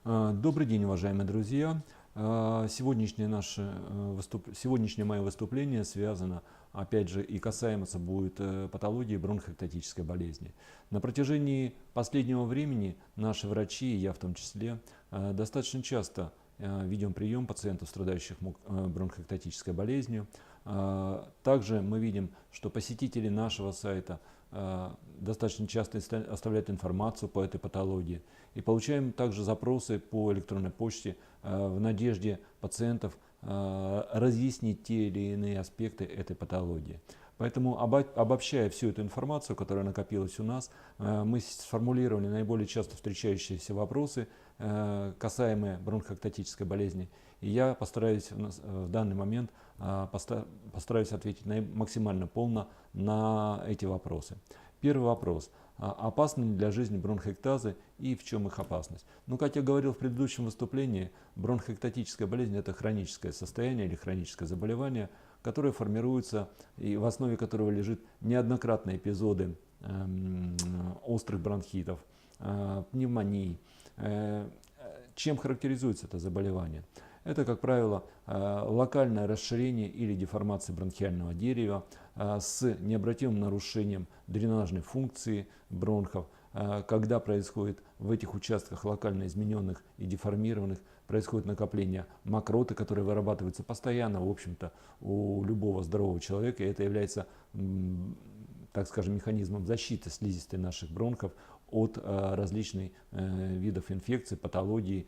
Добрый день, уважаемые друзья! Сегодняшнее мое выступление связано, опять же, и касаемо будет патологии бронхоэктатической болезни. На протяжении последнего времени наши врачи, и я в том числе, достаточно часто ведем прием пациентов, страдающих бронхоэктатической болезнью. Также мы видим, что посетители нашего сайта достаточно часто оставляют информацию по этой патологии. И получаем также запросы по электронной почте в надежде пациентов разъяснить те или иные аспекты этой патологии. Поэтому, обобщая всю эту информацию, которая накопилась у нас, мы сформулировали наиболее часто встречающиеся вопросы, касаемые бронхоэктатической болезни. И я постараюсь в данный момент постараюсь ответить максимально полно на эти вопросы. Первый вопрос. Опасны ли для жизни бронхоэктазы и в чем их опасность? Ну, как я говорил в предыдущем выступлении, бронхоэктатическая болезнь – это хроническое состояние или хроническое заболевание, которое формируется и в основе которого лежит неоднократные эпизоды острых бронхитов, пневмонии. Чем характеризуется это заболевание? Это, как правило, локальное расширение или деформация бронхиального дерева с необратимым нарушением дренажной функции бронхов, когда происходит в этих участках локально измененных и деформированных, происходит накопление мокроты, которые вырабатываются постоянно, в общем-то, у любого здорового человека, и это является, так скажем, механизмом защиты слизистой наших бронхов от различных видов инфекций, патологий,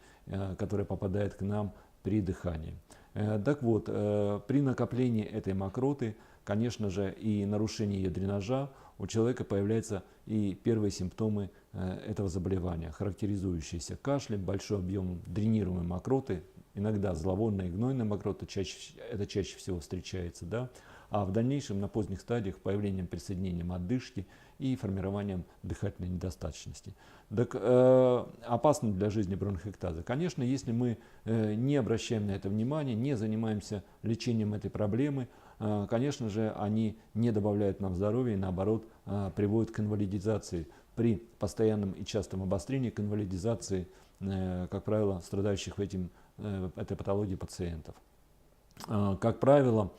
которые попадают к нам при дыхании. Так вот, при накоплении этой мокроты, конечно же, и нарушении ее дренажа, у человека появляются и первые симптомы этого заболевания, характеризующиеся кашлем, большой объем дренируемой мокроты, иногда зловонной и гнойной мокроты, это чаще всего встречается, да? А в дальнейшем на поздних стадиях появлением присоединением отдышки и формированием дыхательной недостаточности. Так, опасно для жизни бронхоэктазы? Конечно, если мы не обращаем на это внимания, не занимаемся лечением этой проблемы, конечно же, они не добавляют нам здоровья и наоборот приводят к инвалидизации. При постоянном и частом обострении к инвалидизации, как правило, страдающих этой патологией пациентов. Как правило,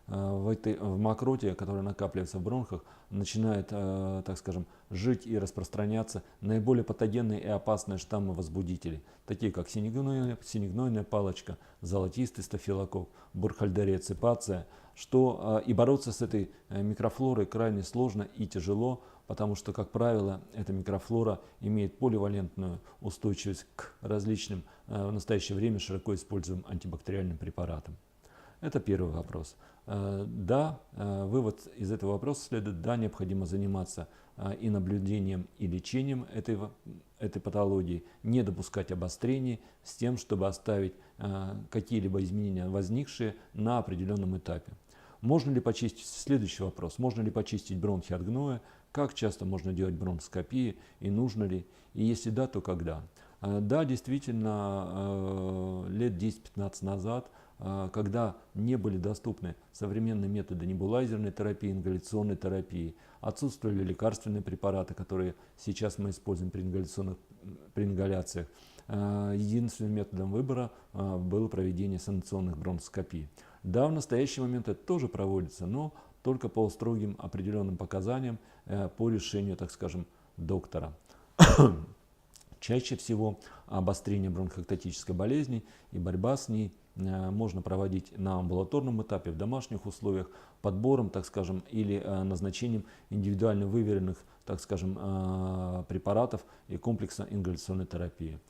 в мокроте, которая накапливается в бронхах, начинает, так скажем, жить и распространяться наиболее патогенные и опасные штаммы возбудителей, такие как синегнойная палочка, золотистый стафилококк, буркхальдерия цепация, что и бороться с этой микрофлорой крайне сложно и тяжело, потому что, как правило, эта микрофлора имеет поливалентную устойчивость к различным в настоящее время широко используемым антибактериальным препаратам. Это первый вопрос. Да, вывод из этого вопроса следует, да, необходимо заниматься и наблюдением, и лечением этой патологии, не допускать обострений с тем, чтобы оставить какие-либо изменения, возникшие на определенном этапе. Можно ли почистить? Следующий вопрос. Можно ли почистить бронхи от гноя? Как часто можно делать бронхоскопии? И нужно ли? И если да, то когда? Да, действительно, лет 10-15 назад, когда не были доступны современные методы небулайзерной терапии, ингаляционной терапии, отсутствовали лекарственные препараты, которые сейчас мы используем при ингаляциях, единственным методом выбора было проведение санационных бронхоскопий. Да, в настоящий момент это тоже проводится, но только по строгим определенным показаниям, по решению, так скажем, доктора. Чаще всего обострение бронхоэктатической болезни и борьба с ней можно проводить на амбулаторном этапе, в домашних условиях, подбором, так скажем, или назначением индивидуально выверенных, так скажем, препаратов и комплекса ингаляционной терапии.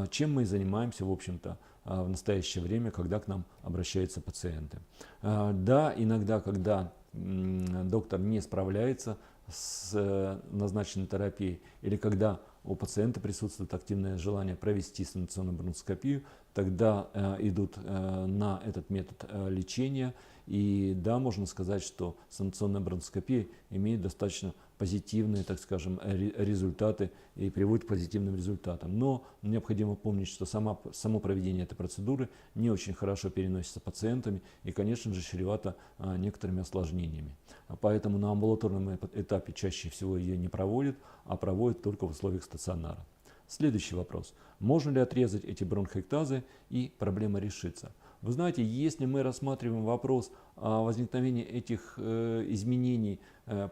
Чем мы и занимаемся, в общем-то, в настоящее время, когда к нам обращаются пациенты. Да, иногда, когда доктор не справляется с назначенной терапией, или когда у пациента присутствует активное желание провести санационную бронхоскопию, тогда идут на этот метод лечения. И да, можно сказать, что санационная бронхоскопия имеет достаточно позитивные, так скажем, результаты и приводит к позитивным результатам. Но необходимо помнить, что само проведение этой процедуры не очень хорошо переносится пациентами и, конечно же, чревато некоторыми осложнениями. Поэтому на амбулаторном этапе чаще всего ее не проводят, а проводят только в условиях стационара. Следующий вопрос. Можно ли отрезать эти бронхоэктазы и проблема решится? Вы знаете, если мы рассматриваем вопрос о возникновении этих изменений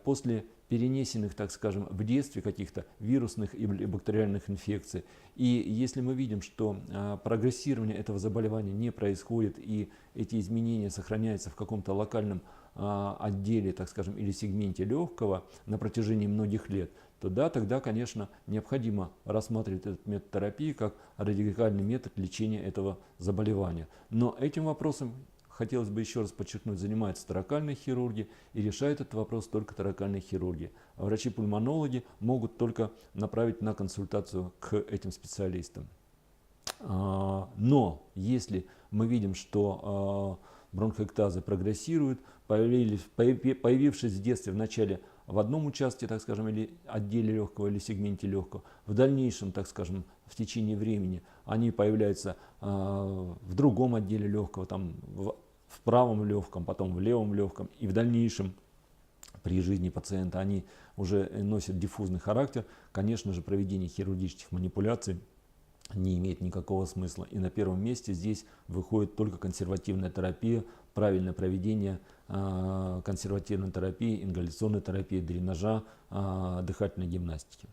после перенесенных, так скажем, в детстве каких-то вирусных или бактериальных инфекций, и если мы видим, что прогрессирование этого заболевания не происходит и эти изменения сохраняются в каком-то локальном отделе, так скажем, или сегменте легкого на протяжении многих лет, то да, тогда, конечно, необходимо рассматривать этот метод терапии как радикальный метод лечения этого заболевания. Но этим вопросом, хотелось бы еще раз подчеркнуть, занимаются торакальные хирурги и решают этот вопрос только торакальные хирурги. А врачи-пульмонологи могут только направить на консультацию к этим специалистам. Но если мы видим, что бронхоэктазы прогрессируют, появившись в детстве вначале в одном участке, так скажем, или отделе легкого, или сегменте легкого, в дальнейшем, так скажем, в течение времени они появляются в другом отделе легкого, там, в правом легком, потом в левом легком, и в дальнейшем при жизни пациента они уже носят диффузный характер. Конечно же, проведение хирургических манипуляций не имеет никакого смысла. И на первом месте здесь выходит только консервативная терапия, правильное проведение консервативной терапии, ингаляционной терапии, дренажа, дыхательной гимнастики.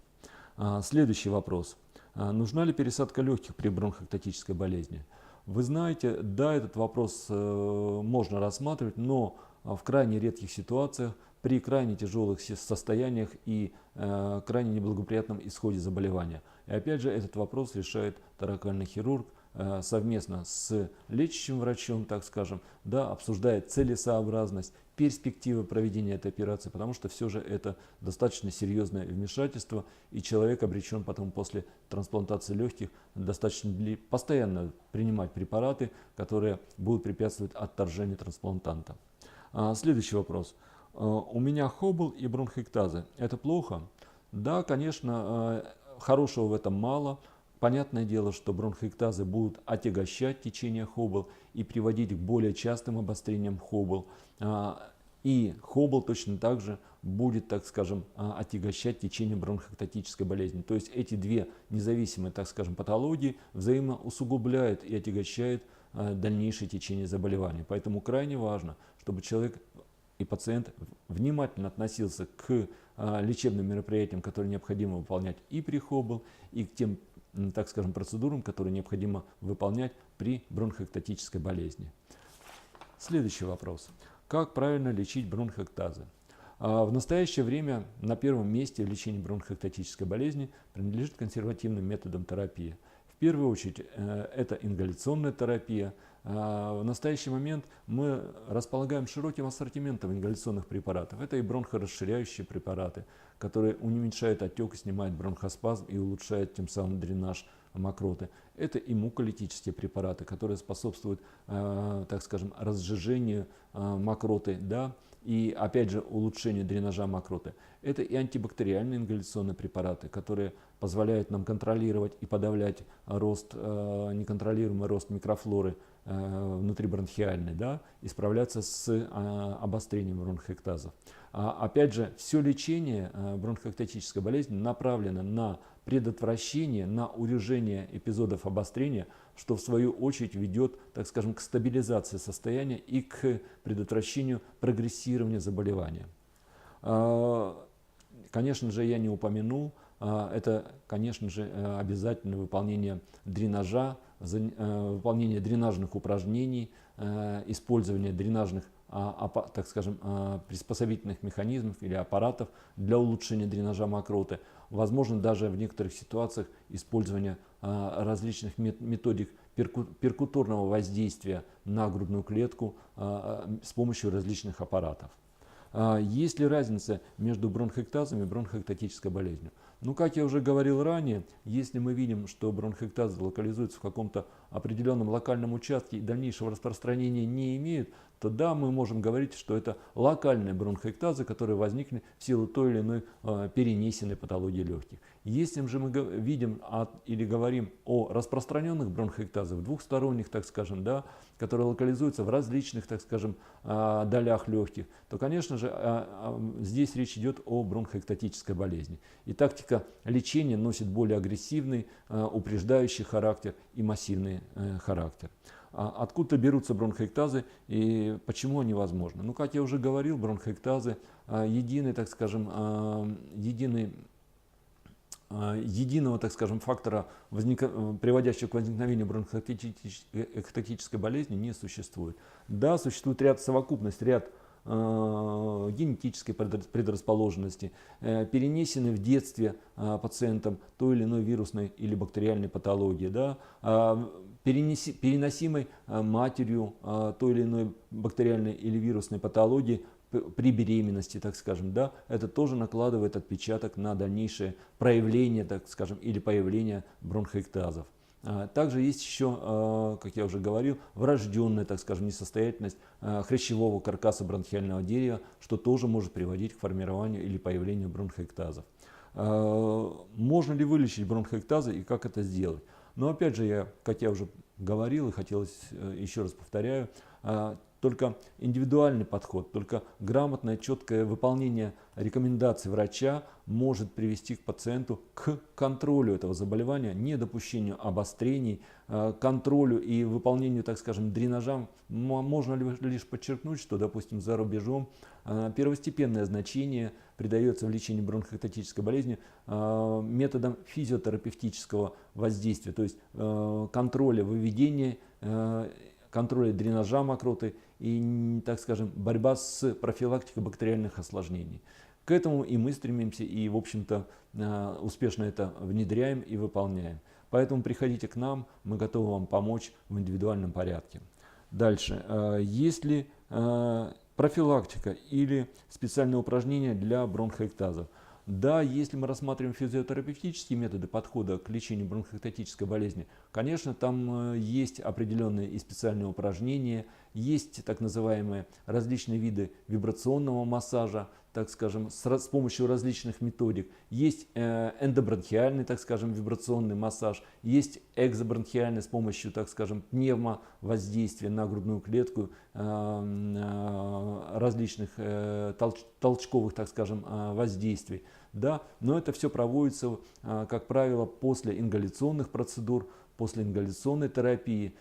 Следующий вопрос. Нужна ли пересадка легких при бронхоэктатической болезни? Вы знаете, да, этот вопрос можно рассматривать, но в крайне редких ситуациях, при крайне тяжелых состояниях и крайне неблагоприятном исходе заболевания. И опять же, этот вопрос решает торакальный хирург совместно с лечащим врачом, так скажем, да, обсуждает целесообразность, перспективы проведения этой операции, потому что все же это достаточно серьезное вмешательство, и человек обречен потом после трансплантации легких достаточно постоянно принимать препараты, которые будут препятствовать отторжению трансплантанта. Следующий вопрос. У меня хоббл и бронхоэктазы. Это плохо? Да, конечно, хорошего в этом мало. Понятное дело, что бронхоэктазы будут отягощать течение хоббл и приводить к более частым обострениям хоббл. И хоббл точно так же будет, так скажем, отягощать течение бронхоэктатической болезни. То есть эти две независимые, так скажем, патологии взаимоусугубляют и отягощают дальнейшее течение заболевания. Поэтому крайне важно, чтобы человек и пациент внимательно относился к лечебным мероприятиям, которые необходимо выполнять и при хоббл, и к тем, так скажем, процедурам, которые необходимо выполнять при бронхоэктатической болезни. Следующий вопрос. Как правильно лечить бронхоэктазы? В настоящее время на первом месте в лечении бронхоэктатической болезни принадлежит консервативным методам терапии. В первую очередь это ингаляционная терапия. В настоящий момент мы располагаем широким ассортиментом ингаляционных препаратов. Это и бронхорасширяющие препараты, которые уменьшают отек, снимают бронхоспазм и улучшают тем самым дренаж мокроты. Это и муколитические препараты, которые способствуют, так скажем, разжижению мокроты, да, и опять же улучшению дренажа мокроты. Это и антибактериальные ингаляционные препараты, которые позволяют нам контролировать и подавлять рост, неконтролируемый рост микрофлоры внутрибронхиальной, да, и справляться с обострением бронхоэктазов. Опять же, все лечение бронхоэктатической болезни направлено на предотвращение, на урежение эпизодов обострения, что в свою очередь ведет, так скажем, к стабилизации состояния и к предотвращению прогрессирования заболевания. Конечно же, я не упомянул, это, конечно же, обязательно выполнение дренажа, выполнение дренажных упражнений, использование дренажных, так скажем, приспособительных механизмов или аппаратов для улучшения дренажа мокроты. Возможно, даже в некоторых ситуациях использование различных методик перкуторного воздействия на грудную клетку с помощью различных аппаратов. Есть ли разница между бронхоэктазом и бронхоэктатической болезнью? Ну, как я уже говорил ранее, если мы видим, что бронхоэктазы локализуются в каком-то определенном локальном участке и дальнейшего распространения не имеют, то да, мы можем говорить, что это локальные бронхоэктазы, которые возникли в силу той или иной перенесенной патологии легких. Если же мы видим или говорим о распространенных бронхоэктазах, двухсторонних, так скажем, да, которые локализуются в различных, так скажем, долях легких, то, конечно же, здесь речь идет о бронхоэктатической болезни. И тактика лечения носит более агрессивный, упреждающий характер и массивный характер. Откуда берутся бронхоэктазы и почему они возможны? Ну, как я уже говорил, бронхоэктазы единый, так скажем, единого, так скажем, фактора, приводящего к возникновению бронхоэктатической болезни, не существует. Да, существует совокупность, ряд генетической предрасположенности, перенесенной в детстве пациентам той или иной вирусной или бактериальной патологии, да, переносимой матерью той или иной бактериальной или вирусной патологии при беременности, так скажем, да, это тоже накладывает отпечаток на дальнейшее проявление, так скажем, или появление бронхоэктазов. Также есть еще, как я уже говорил, врожденная, так скажем, несостоятельность хрящевого каркаса бронхиального дерева, что тоже может приводить к формированию или появлению бронхоэктазов. Можно ли вылечить бронхоэктазы и как это сделать? Но опять же, как я уже говорил и хотелось еще раз повторяю, только индивидуальный подход, только грамотное, четкое выполнение рекомендаций врача может привести к пациенту к контролю этого заболевания, недопущению обострений, контролю и выполнению, так скажем, дренажам. Можно лишь подчеркнуть, что, допустим, за рубежом первостепенное значение придается в лечении бронхоэктатической болезни методам физиотерапевтического воздействия, то есть контроля выведения, контроля дренажа мокроты и, так скажем, борьба с профилактикой бактериальных осложнений. К этому и мы стремимся, и, в общем-то, успешно это внедряем и выполняем. Поэтому приходите к нам, мы готовы вам помочь в индивидуальном порядке. Дальше. Есть ли профилактика или специальные упражнения для бронхоэктазов? Да, если мы рассматриваем физиотерапевтические методы подхода к лечению бронхоэктатической болезни, конечно, там есть определенные и специальные упражнения, есть так называемые различные виды вибрационного массажа, так скажем, с помощью различных методик. Есть эндобронхиальный, так скажем, вибрационный массаж, есть экзобронхиальный с помощью, так скажем, пневмовоздействия на грудную клетку, различных толчковых, так скажем, воздействий. Да, но это все проводится, как правило, после ингаляционных процедур, после ингаляционной терапии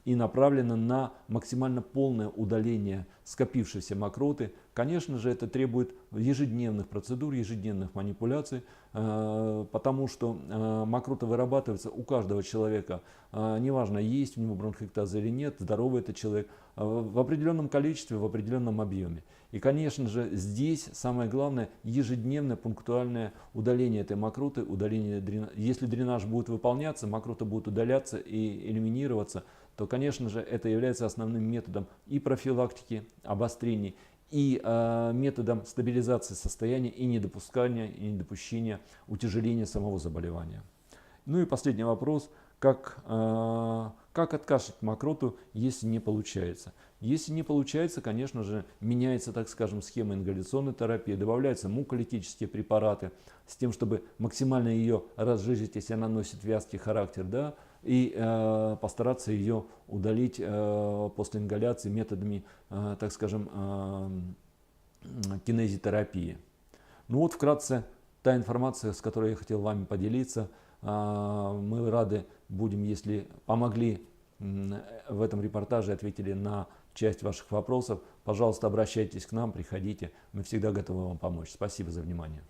и направлено на максимально полное удаление скопившейся мокроты. Конечно же, это требует ежедневных процедур, ежедневных манипуляций, потому что мокрота вырабатывается у каждого человека, неважно, есть у него бронхоэктазы или нет, здоровый это человек, в определенном количестве, в определенном объеме. И, конечно же, здесь самое главное ежедневное пунктуальное удаление этой мокроты, если дренаж будет выполняться, мокрота будет удаляться и элиминироваться, то, конечно же, это является основным методом и профилактики обострений, и методом стабилизации состояния и недопускания, и недопущения утяжеления самого заболевания. Ну и последний вопрос. Как откашлять мокроту, если не получается? Если не получается, конечно же, меняется, так скажем, схема ингаляционной терапии, добавляются муколитические препараты с тем, чтобы максимально ее разжижить, если она носит вязкий характер, да, и постараться ее удалить после ингаляции методами, так скажем, кинезитерапии. Ну вот вкратце та информация, с которой я хотел вами поделиться. Мы рады будем, если помогли в этом репортаже, ответили на часть ваших вопросов. Пожалуйста, обращайтесь к нам, приходите. Мы всегда готовы вам помочь. Спасибо за внимание.